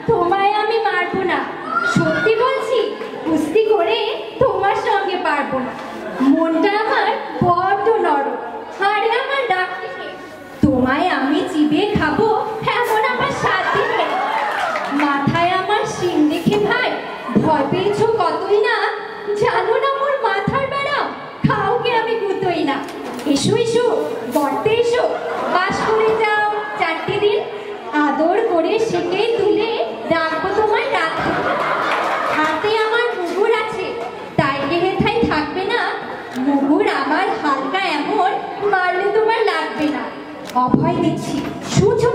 তোমায় আমি মারবো না, সত্যি বলছি, কুস্তি করে তোমার সঙ্গে পারবো না। মনটা আমার বড্ড নরম, আরে আমার ডাকতে তোমায় আমি চিবিয়ে খাবো এমন আমার সাথে নেই। মাথায় আমার শিং দেখে ভাই ভয় পেয়েছো কতই না, জানো না মোর মাথার বেড়া, কাউকে আমি গুতোই না। এসো এসো বর্তে এসো, বাস করে যাও 4টে দিন, আদর করে সেকে তুলে রাখবো তোমার রাখবো। হাতে আমার মুগুর আছে, তাই হেথায় থাকবে না, মুগুর আমার হালকা এমন, মারলে তোমার লাগবে না। অভয় দিচ্ছি, সুযোগ